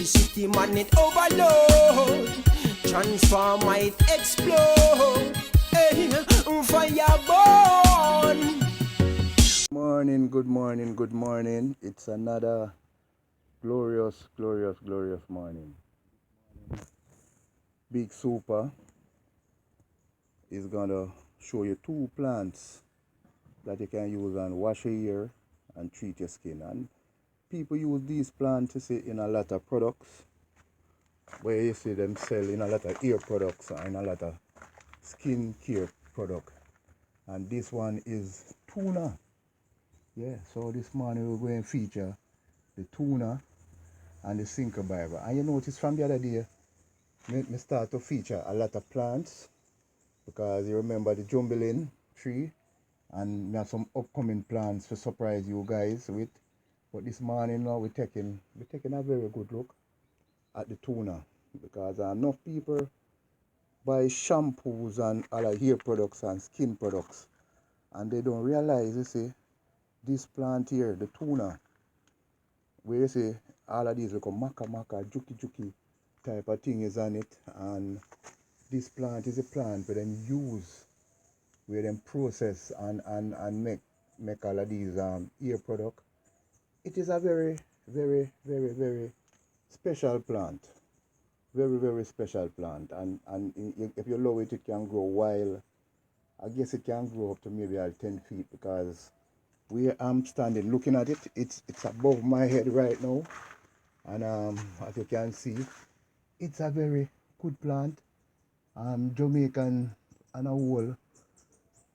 electricity man it overload. Transform might explode. Hey, fire burn. Good morning, good morning. It's another glorious morning. Big Super is gonna show you two plants that you can use and wash your hair and treat your skin. And people use these plants, you see, in a lot of products, where you see them sell in a lot of hair products and a lot of skin care product. And this one is Tuna. Yeah, so this morning we're going to feature the Tuna and the Sinkle Bible. And you notice from the other day, me start to feature a lot of plants, because you remember the jumbling tree, and we have some upcoming plans to surprise you guys with. But this morning now we're taking a very good look at the Tuna, because enough people buy shampoos and other hair products and skin products, and they don't realize, you see, this plant here, the Tuna, where you see all of these little maka juki type of thing is on it. And this plant is a plant where them use, where them process and make all of these hair product. It is a very special plant. Very special plant. And if you love it, it can grow wild. I guess it can grow up to maybe 10 feet, because where I'm standing looking at it, it's above my head right now. And as you can see, it's a very good plant. Jamaican and a whole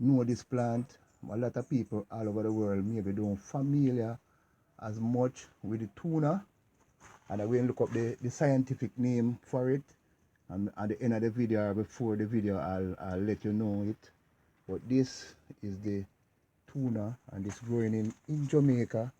know this plant. A lot of people all over the world maybe don't familiar as much with the Tuna. And I will look up the scientific name for it. And at the end of the video, or before the video, I'll let you know it. But this is the Tuna, and it's growing in Jamaica,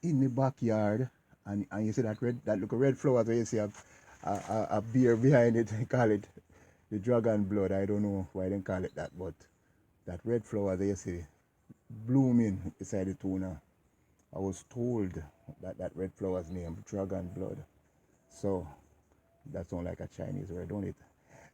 in the backyard. And you see that look red flowers where you see a beer behind it. They call it the dragon blood. I don't know why they call it that, but that red flower there you see blooming beside the Tuna. I was told that red flower's name dragon blood. So that sounds like a Chinese word, don't it?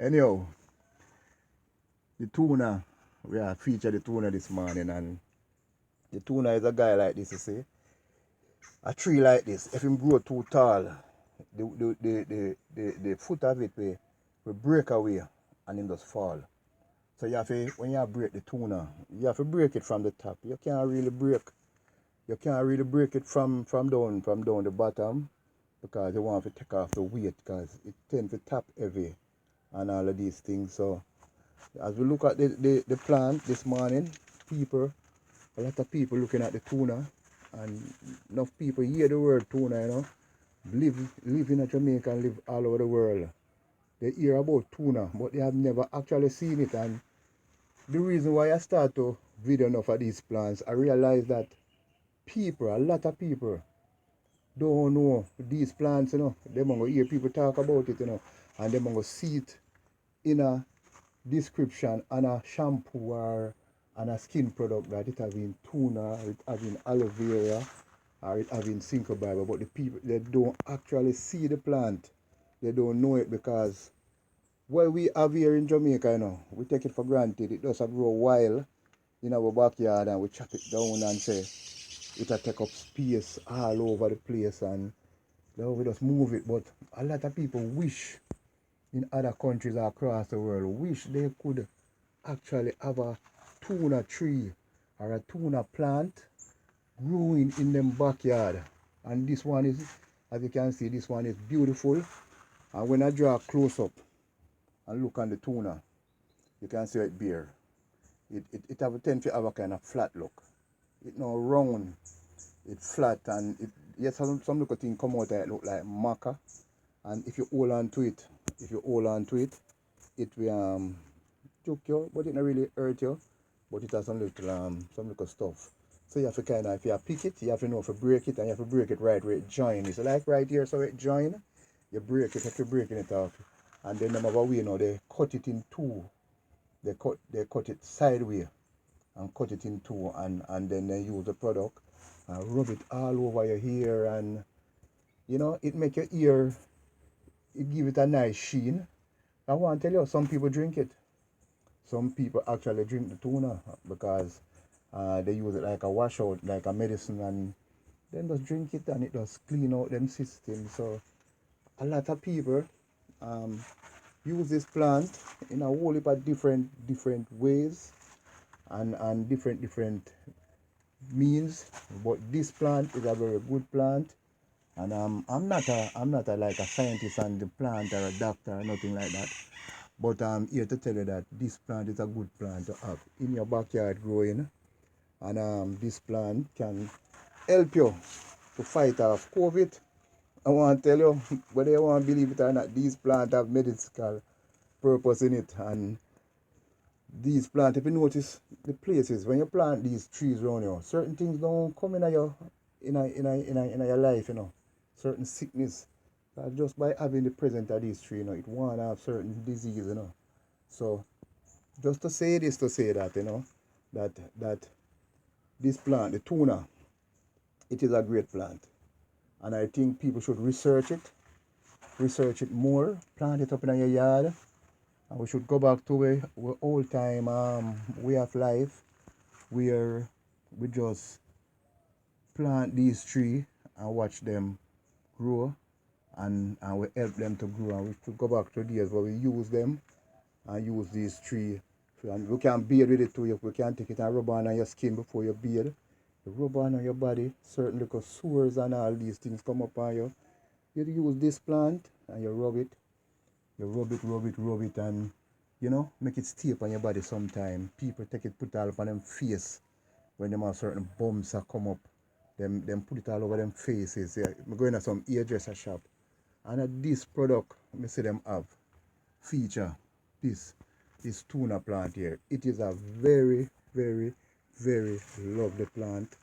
Anyhow, the Tuna, we are featured the Tuna this morning, and the Tuna is a guy like this, you see. A tree like this, if him grow too tall, the foot of it will break away and him just fall. So you have to, when you break the Tuna, you have to break it from the top. You can't really break it from down the bottom, because you want to take off the weight, because it tends to tap heavy and all of these things. So as we look at the plant this morning, a lot of people looking at the Tuna, and enough people hear the word Tuna, you know, live in Jamaica and live all over the world. They hear about Tuna, but they have never actually seen it. And the reason why I start to video enough of these plants, I realize that a lot of people don't know these plants, you know. They're going to hear people talk about it, you know, and they're going to see it in a description on a shampoo or on a skin product, that it having Tuna, it having Aloe Vera, or it having Sinkle Bible. But the people, they don't actually see the plant. They don't know it, because what we have here in Jamaica, you know, we take it for granted. It does grow wild in our backyard, and we chop it down and say it'll take up space all over the place, and you know, we just move it. But a lot of people wish in other countries across the world, wish they could actually have a Tuna tree or a Tuna plant growing in them backyard. And this one is, as you can see, this one is beautiful. And when I draw close up and look on the Tuna, you can see it bare. It have a tend to have a kind of flat look. It not round, it's flat, and yes, some little thing come out that look like maca. And if you hold on to it, it will choke you, but it not really hurt you. But it has some little stuff. So you have to kind of, if you pick it, you have to know if you break it, and you have to break it right where it join. It's like right here, so it join. You break it, if you're breaking it off, and then them have a way now, they cut it in two. They cut it sideways and cut it in two, and then they use the product and rub it all over your hair, and You know, it make your ear, it give it a nice sheen. I want to tell you, some people drink it. Some people actually drink the tuna because they use it like a washout, like a medicine, and then just drink it and it just clean out them system. So a lot of people um, use this plant in a whole heap of different ways and different means. But this plant is a very good plant, and I'm not a like a scientist on the plant or a doctor or nothing like that. But I'm here to tell you that this plant is a good plant to have in your backyard growing, and this plant can help you to fight off COVID. I want to tell you, whether you want to believe it or not, these plants have medicinal purpose in it. And these plants, if you notice the places when you plant these trees around you, certain things don't come in your in your life, you know. Certain sickness. Just by having the presence of these trees, you know, it won't have certain disease, you know. So just to say this, to say that, you know, that this plant, the tuna, it is a great plant. And I think people should research it more, plant it up in your yard. And we should go back to our old time way of life where we just plant these trees and watch them grow, and we help them to grow. And we should go back to days where we use them and use these trees. And we can bathe with it too. We can take it and rub on your skin before you bathe. You rub on your body, certain little sores and all these things come up on you. You use this plant and you rub it. You rub it, and you know, make it stay up on your body sometime. People take it, put it all up on them face when them have certain bumps that come up. Them put it all over them faces. Yeah, I'm going to some hairdresser shop. And this product, me see them have feature this tuna plant here. It is a very lovely plant.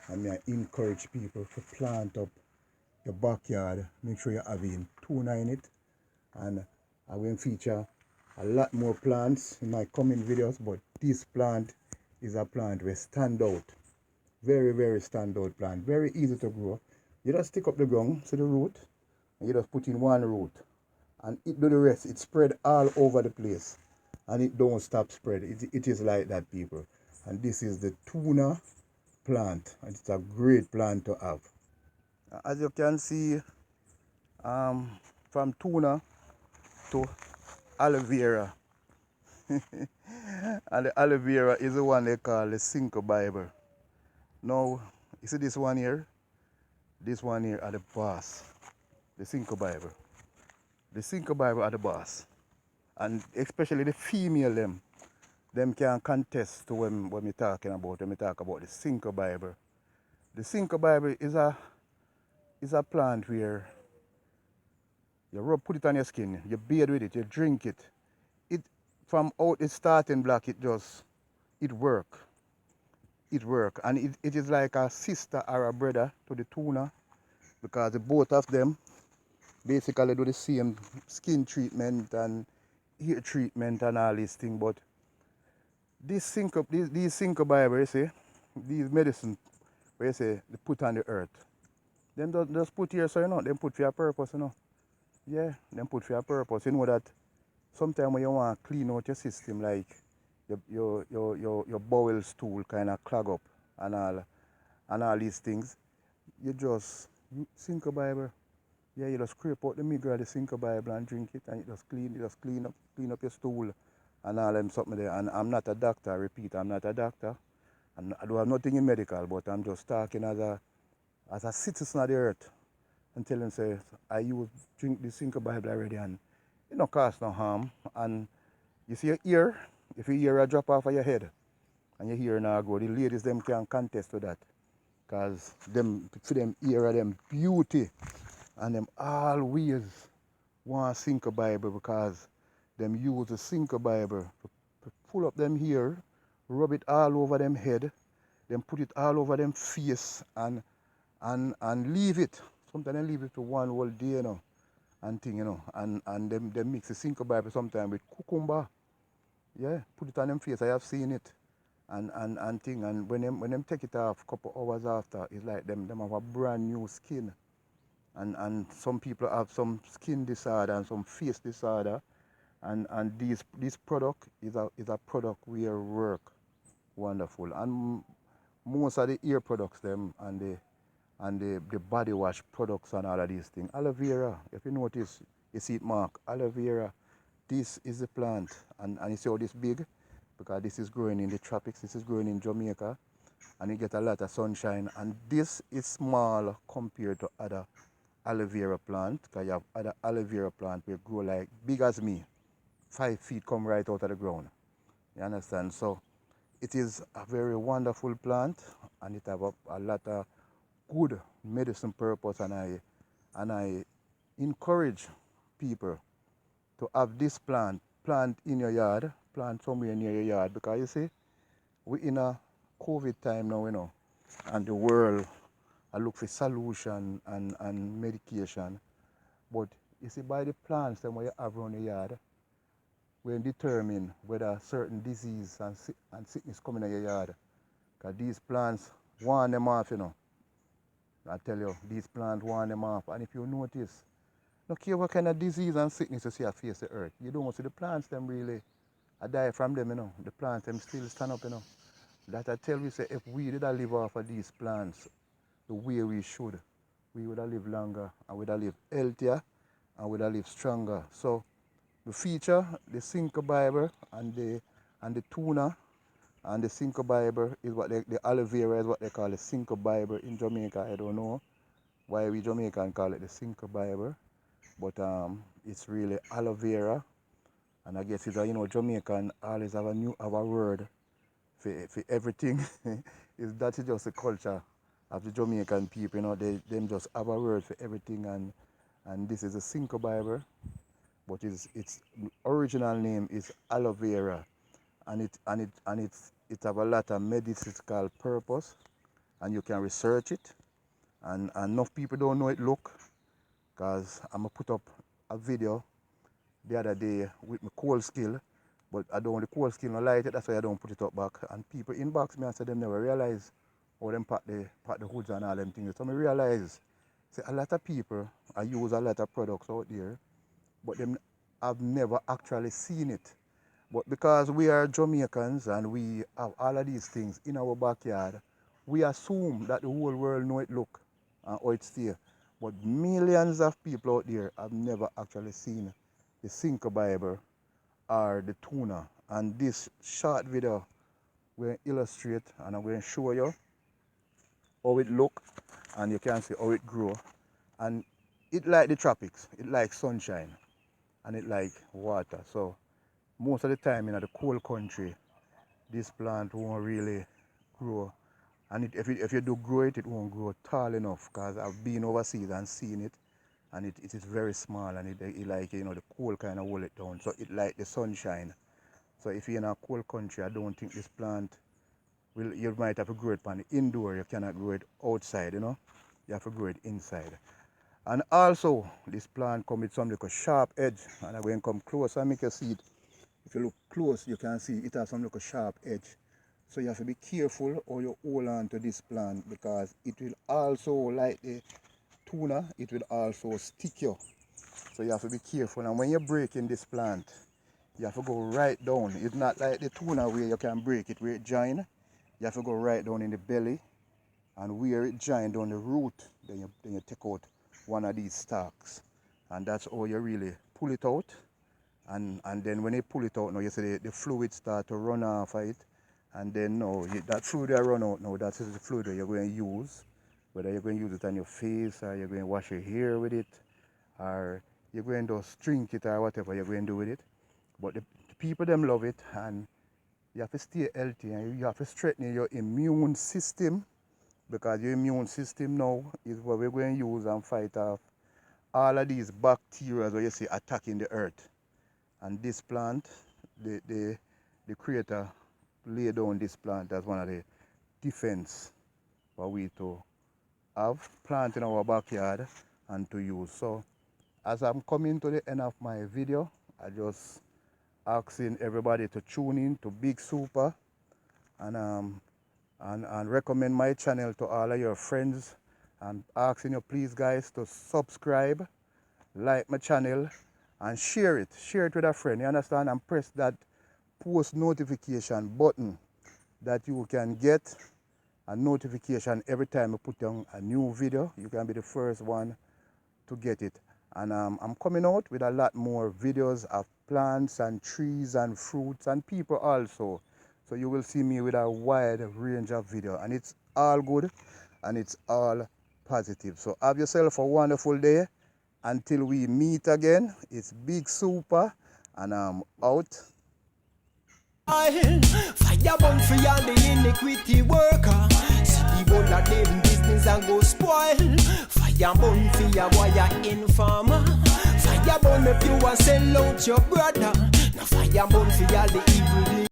And I encourage people to plant up your backyard. Make sure you're having tuna in it. And I will feature a lot more plants in my coming videos, but this plant is a plant where stand out. Very stand out plant. Very easy to grow. You just stick up the ground, see the root, and you just put in one root. And it do the rest. It spread all over the place. And it don't stop spread. It is like that, people. And this is the tuna plant. And it's a great plant to have. As you can see, from tuna to aloe vera. And the aloe vera is the one they call the Sinkle Bible. Now, you see this one here? This one here are the boss. The Sinkle Bible. The Sinkle Bible are the boss. And especially the female them can contest to when we're talking about when we talk about the Sinkle Bible. The Sinkle Bible is a plant where you put it on your skin, you bathe with it, you drink it. It from out the starting block, it work. It work. And it is like a sister or a brother to the tuna, because the both of them basically do the same skin treatment and hair treatment and all these things. But these Sinkle Bible, you see, these medicine where you say they put on the earth. Them don't just put here so you know, them put for a purpose, you know. Yeah, them put for a purpose. You know that sometimes when you want to clean out your system, like your bowel stool kind of clog up and all these things, you just Sinkle Bible. Yeah, you just scrape out the middle of the Sinkle Bible and drink it, and it just clean up your stool and all them something there. And I'm not a doctor, I repeat, I'm not a doctor. I don't have nothing in medical, but I'm just talking as a citizen of the earth and telling say I drink the Sinkle Bible already, and it don't cause no harm. And you see your ear, if your ear a drop off of your head and your ear now go, the ladies them can contest to that. Cause them for them ear of them beauty, and them always want Sinkle Bible because them use the Sinkle Bible to pull up them here, rub it all over them head, then put it all over them face and leave it. Sometimes they leave it for one whole day, you know, and thing, you know, and them mix the Sinkle Bible sometimes with cucumber. Yeah, put it on them face. I have seen it. And thing, and when them take it off a couple hours after, it's like them have a brand new skin. and some people have some skin disorder and some face disorder, and this product is a product where work wonderful. And most of the ear products them and the body wash products and all of these things. Aloe vera, if you notice, you see it mark, aloe vera. This is the plant, and you see how this big, because this is growing in the tropics, this is growing in Jamaica, and you get a lot of sunshine. And this is small compared to other aloe vera plant, because you have other aloe vera plant will grow like big as me, 5 feet come right out of the ground. You understand? So it is a very wonderful plant, and it have a lot of good medicine purpose, and I encourage people to have this plant in your yard, plant somewhere near your yard, because you see, we in a COVID time now, and the world I look for solution and medication. But you see, by the plants that you have around your yard, we determine whether certain disease and sickness coming in your yard. Because these plants warn them off, I tell you, these plants warn them off. And if you notice, no care what kind of disease and sickness you see face the earth, you don't see the plants them really I die from them, The plants them still stand up, That I tell you, say, if we did live off of these plants the way we should, we would have lived longer, and would have lived healthier, and would have lived stronger. So the feature, the Sinkle Bible and the Tuna, and the Sinkle Bible is what the aloe vera is what they call the Sinkle Bible in Jamaica. I don't know why we Jamaican call it the Sinkle Bible, but it's really aloe vera. And I guess it's Jamaican always have a word for everything. That is just the culture of the Jamaican people, them just have a word for everything, and this is a Sinkle Bible, but its original name is aloe vera, and it have a lot of medicinal purpose, and you can research it, and enough people don't know it look, because I'm gonna put up a video the other day with my cold skill, but I don't want the cold skill no light it, that's why I don't put it up back. And people inbox me and say them never realize how them pack the hoods and all them things. So I realize, say, a lot of people I use a lot of products out there, but them have never actually seen it. But because we are Jamaicans and we have all of these things in our backyard, we assume that the whole world know it look and how it stay. But millions of people out there have never actually seen the Sinkle Bible or the Tuna. And this short video will illustrate, and I'm going to show you how it look, and you can see how it grow. And it like the tropics, it like sunshine, and it like water. So most of the time in the cold country, this plant won't really grow. And if you do grow it, it won't grow tall enough, because I've been overseas and seen it, and it is very small, and it like, the cold kind of hold it down. So it like the sunshine. So if you're in a cold country, I don't think this plant you might have to grow it on the indoor. You cannot grow it outside, You have to grow it inside. And also, this plant comes with some little sharp edge, and I'm going to come close and make you see it. If you look close, you can see it has some little sharp edge. So you have to be careful how you hold on to this plant, because it will also, like the Tuna, it will also stick you. So you have to be careful. And when you're breaking this plant, you have to go right down. It's not like the Tuna where you can break it where it join. You have to go right down in the belly, and where it join down the root, then you take out one of these stalks. And that's how you really pull it out. And then when you pull it out, now you see the fluid start to run off of it. And then now, that fluid that run out now, that's the fluid that you're going to use. Whether you're going to use it on your face, or you're going to wash your hair with it, or you're going to drink it, or whatever you're going to do with it. But the people them love it, and you have to stay healthy, and you have to strengthen your immune system, because your immune system now is what we're going to use and fight off all of these bacteria that you see attacking the earth. And this plant, the creator laid down this plant as one of the defense for we to have plant in our backyard and to use. So as I'm coming to the end of my video, I just asking everybody to tune in to Big Super, and recommend my channel to all of your friends I'm asking you please guys to subscribe, like my channel, and share it. Share it with a friend, you understand? And press that post notification button that you can get a notification every time I put on a new video. You can be the first one to get it. And I'm coming out with a lot more videos of plants and trees and fruits and people also. So you will see me with a wide range of video, and it's all good and it's all positive. So have yourself a wonderful day. Until we meet again, it's Big Super, and I'm out. Fire burn for all the iniquity worker. See the bone of them business and go spoil. Fire burn for your wire informer. Fire burn if you want sell out your brother. Now fire burn for all the evil.